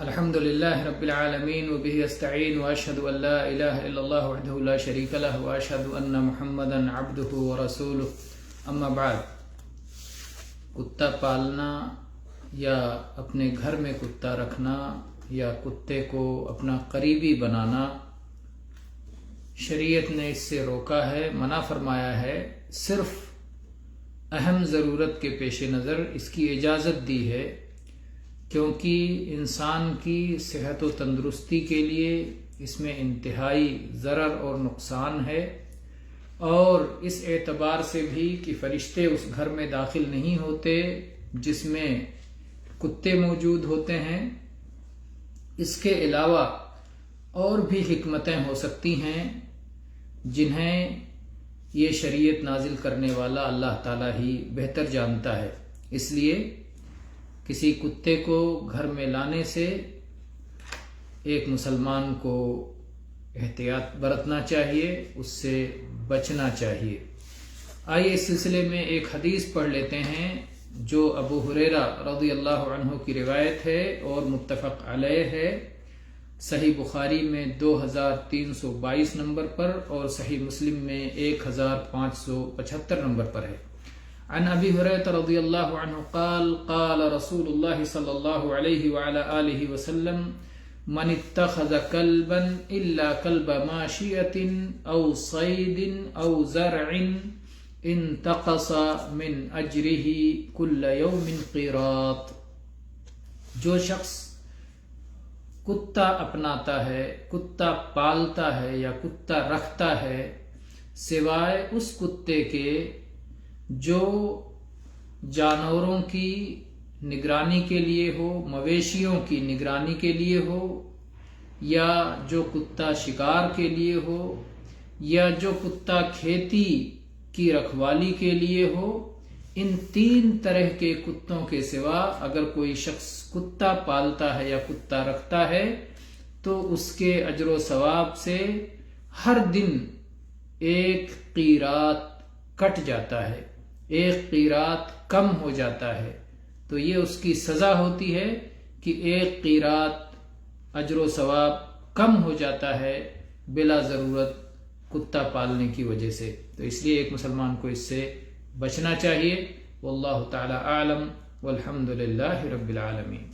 الحمد لله رب العالمين وبه استعين واشهد ان لا اله الا الله وحده لا شريك له واشهد ان محمدا عبده ورسوله اما بعد کتا پالنا یا اپنے گھر میں کتا رکھنا یا کتے کو اپنا قریبی بنانا شریعت نے اس سے روکا ہے، منع فرمایا ہے۔ صرف اہم ضرورت کے پیش نظر اس کی اجازت دی ہے، کیونکہ انسان کی صحت و تندرستی کے لیے اس میں انتہائی ضرر اور نقصان ہے، اور اس اعتبار سے بھی کہ فرشتے اس گھر میں داخل نہیں ہوتے جس میں کتے موجود ہوتے ہیں۔ اس کے علاوہ اور بھی حکمتیں ہو سکتی ہیں جنہیں یہ شریعت نازل کرنے والا اللہ تعالیٰ ہی بہتر جانتا ہے۔ اس لیے کسی کتے کو گھر میں لانے سے ایک مسلمان کو احتیاط برتنا چاہیے، اس سے بچنا چاہیے۔ آئیے اس سلسلے میں ایک حدیث پڑھ لیتے ہیں جو ابو ہریرہ رضی اللہ عنہ کی روایت ہے اور متفق علیہ ہے۔ صحیح بخاری میں 2322 نمبر پر اور صحیح مسلم میں 1575 نمبر پر ہے۔ عن ابی ہریرہ رضی اللہ عنہ قال قال رسول اللہ صلی اللہ علیہ وعلى آلہ وسلم من اتخذ كلبا الا كلب ماشية او صيد او زرع انتقص من اجره كل يوم قيراط۔ جو شخص کتا اپناتا ہے، کتا پالتا ہے یا کتا رکھتا ہے سوائے اس کتے کے جو جانوروں کی نگرانی کے لیے ہو، مویشیوں کی نگرانی کے لیے ہو، یا جو کتا شکار کے لیے ہو، یا جو کتا کھیتی کی رکھوالی کے لیے ہو، ان 3 طرح کے کتوں کے سوا اگر کوئی شخص کتا پالتا ہے یا کتا رکھتا ہے تو اس کے اجر و ثواب سے ہر دن 1 قیراط کٹ جاتا ہے، 1 قیراط کم ہو جاتا ہے۔ تو یہ اس کی سزا ہوتی ہے کہ 1 قیراط اجر و ثواب کم ہو جاتا ہے بلا ضرورت کتا پالنے کی وجہ سے۔ تو اس لیے ایک مسلمان کو اس سے بچنا چاہیے۔ واللہ تعالی اعلم والحمد للہ رب العالمین۔